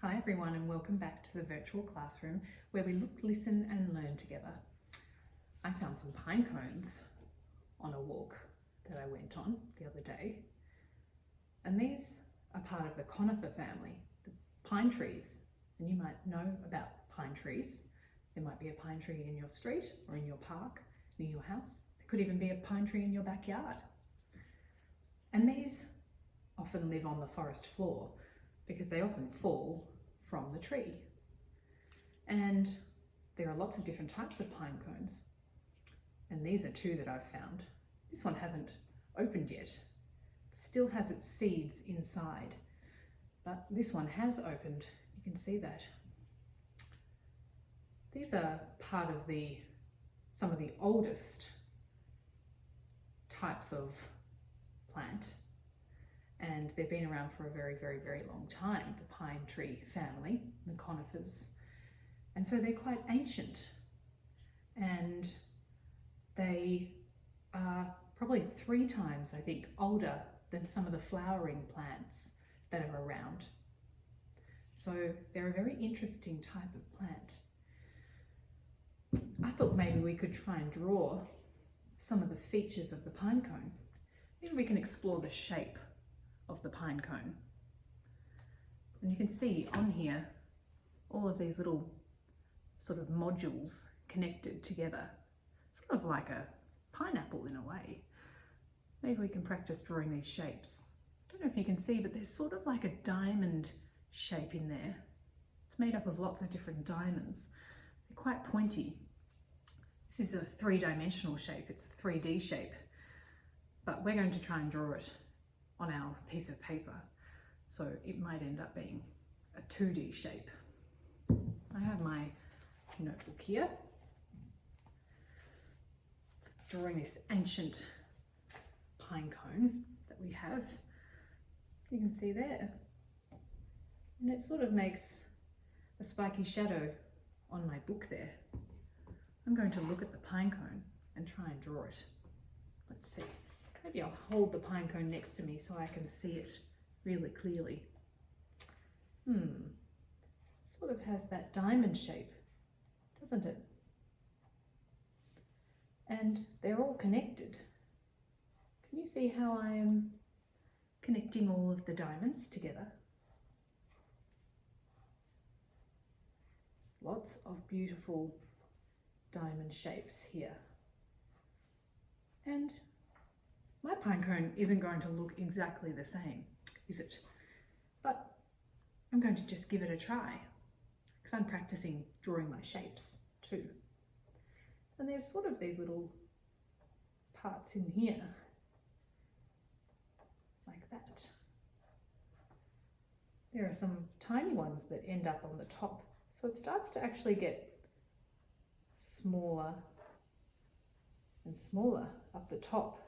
Hi everyone, and welcome back to the virtual classroom where we look, listen and learn together. I found some pine cones on a walk that I went on the other day, and these are part of the conifer family, the pine trees. And you might know about pine trees. There might be a pine tree in your street or in your park, near your house. There could even be a pine tree in your backyard. And these often live on the forest floor because they often fall from the tree. And there are lots of different types of pine cones. And these are two that I've found. This one hasn't opened yet. It still has its seeds inside, but this one has opened. You can see that. These are part of some of the oldest types of plant, and they've been around for a very, very, very long time, the pine tree family, the conifers. And so they're quite ancient, and they are probably 3 times, I think, older than some of the flowering plants that are around. So they're a very interesting type of plant. I thought maybe we could try and draw some of the features of the pine cone. Maybe we can explore the shape of the pine cone. And you can see on here all of these little sort of modules connected together, sort of like a pineapple in a way. Maybe we can practice drawing these shapes. I don't know if you can see, but there's sort of like a diamond shape in there. It's made up of lots of different diamonds. They're quite pointy. This is a 3-dimensional shape. It's a 3D shape, but we're going to try and draw it on our piece of paper, so it might end up being a 2D shape. I have my notebook here, drawing this ancient pine cone that we have. You can see there, and it sort of makes a spiky shadow on my book there. I'm going to look at the pine cone and try and draw it. Let's see. Maybe I'll hold the pine cone next to me so I can see it really clearly. Sort of has that diamond shape, doesn't it? And they're all connected. Can you see how I am connecting all of the diamonds together? Lots of beautiful diamond shapes here. And my pine cone isn't going to look exactly the same, is it? But I'm going to just give it a try, because I'm practicing drawing my shapes too. And there's sort of these little parts in here, like that. There are some tiny ones that end up on the top. So it starts to actually get smaller and smaller up the top.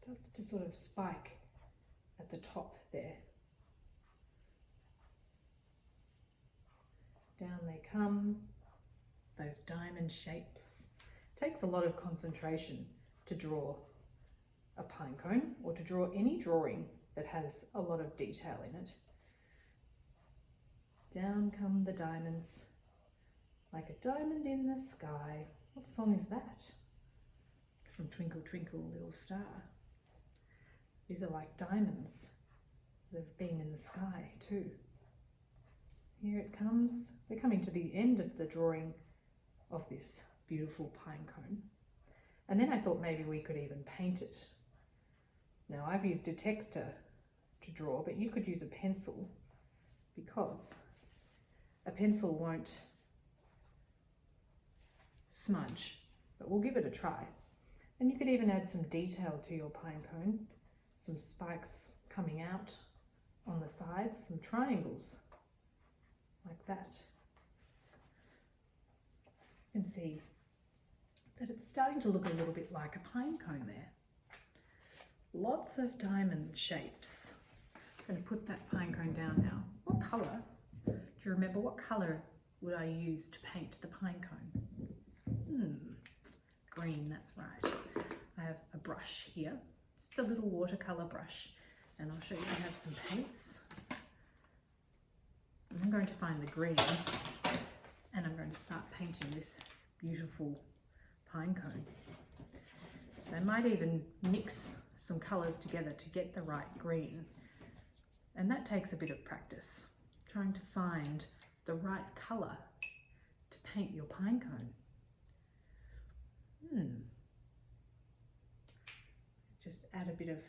Starts to sort of spike at the top there. Down they come, those diamond shapes. It takes a lot of concentration to draw a pine cone, or to draw any drawing that has a lot of detail in it. Down come the diamonds, like a diamond in the sky. What song is that? From Twinkle Twinkle Little Star. These are like diamonds that have been in the sky too. Here it comes. We're coming to the end of the drawing of this beautiful pine cone. And then I thought maybe we could even paint it. Now I've used a texter to draw, but you could use a pencil, because a pencil won't smudge, but we'll give it a try. And you could even add some detail to your pine cone. Some spikes coming out on the sides, some triangles like that. You can see that it's starting to look a little bit like a pine cone there. Lots of diamond shapes. I'm going to put that pine cone down now. What colour? Do you remember what colour would I use to paint the pine cone? Green, that's right. I have a brush here. just a little watercolour brush, and I'll show you I have some paints. I'm going to find the green, and I'm going to start painting this beautiful pine cone. I might even mix some colours together to get the right green, and that takes a bit of practice, trying to find the right colour to paint your pine cone. Just add a bit of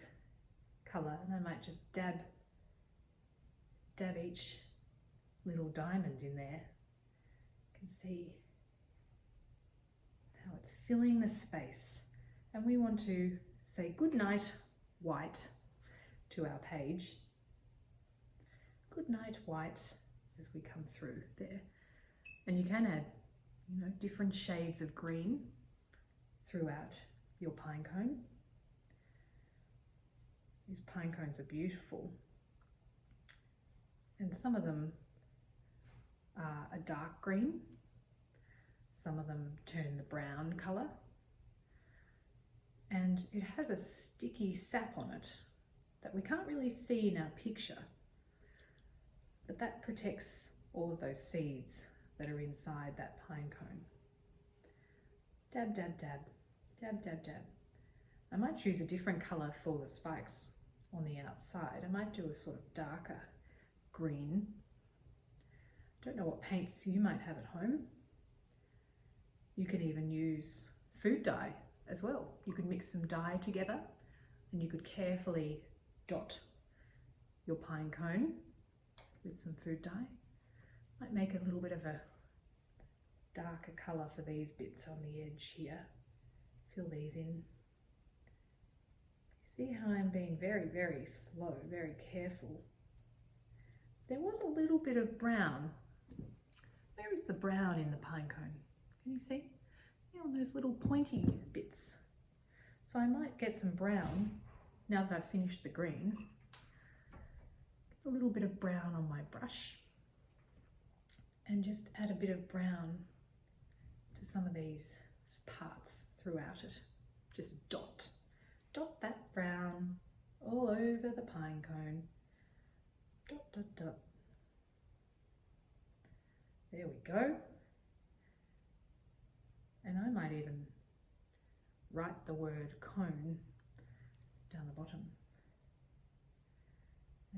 colour, and I might just dab each little diamond in there. You can see how it's filling the space. And we want to say good night white to our page. Good night white as we come through there. And you can add, different shades of green throughout your pine cone. These pine cones are beautiful, and some of them are a dark green, some of them turn the brown colour, and it has a sticky sap on it that we can't really see in our picture, but that protects all of those seeds that are inside that pine cone. Dab, dab, dab, dab, dab, dab. I might choose a different colour for the spikes on the outside. I might do a sort of darker green. Don't know what paints you might have at home. You can even use food dye as well. You could mix some dye together, and you could carefully dot your pine cone with some food dye. Might make a little bit of a darker colour for these bits on the edge here. Fill these in. See how I'm being very, very slow, very careful. There was a little bit of brown. Where is the brown in the pine cone? Can you see? On those little pointy bits. So I might get some brown now that I've finished the green. A little bit of brown on my brush, and just add a bit of brown to some of these parts throughout it. Just dot that brown all over the pine cone. Dot, dot, dot. There we go. And I might even write the word cone down the bottom.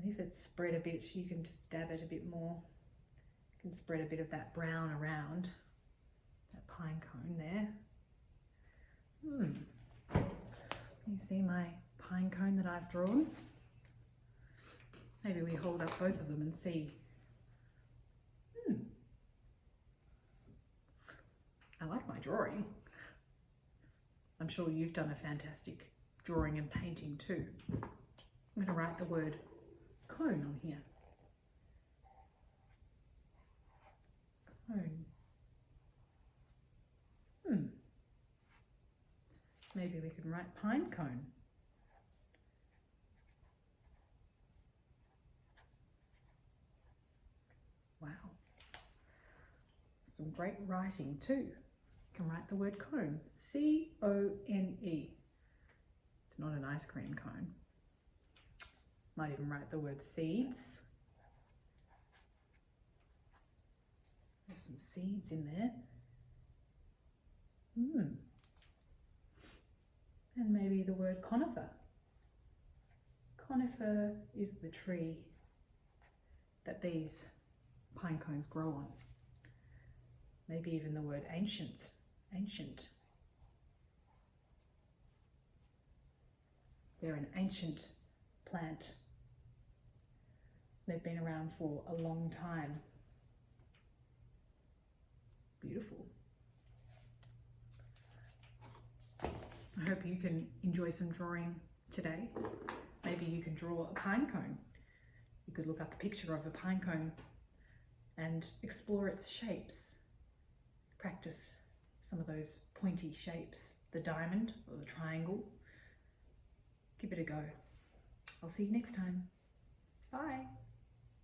And if it's spread a bit, you can just dab it a bit more. You can spread a bit of that brown around that pine cone there. You see my pine cone that I've drawn? Maybe we hold up both of them and see. I like my drawing. I'm sure you've done a fantastic drawing and painting too. I'm going to write the word cone on here. Cone. Maybe we can write pine cone. Wow. Some great writing too. You can write the word cone. C-O-N-E. It's not an ice cream cone. Might even write the word seeds. There's some seeds in there. And maybe the word conifer. Conifer is the tree that these pine cones grow on. Maybe even the word ancient. They're an ancient plant. They've been around for a long time. Beautiful. I hope you can enjoy some drawing today. Maybe you can draw a pine cone. You could look up a picture of a pine cone and explore its shapes. Practice some of those pointy shapes, the diamond or the triangle. Give it a go. I'll see you next time. Bye.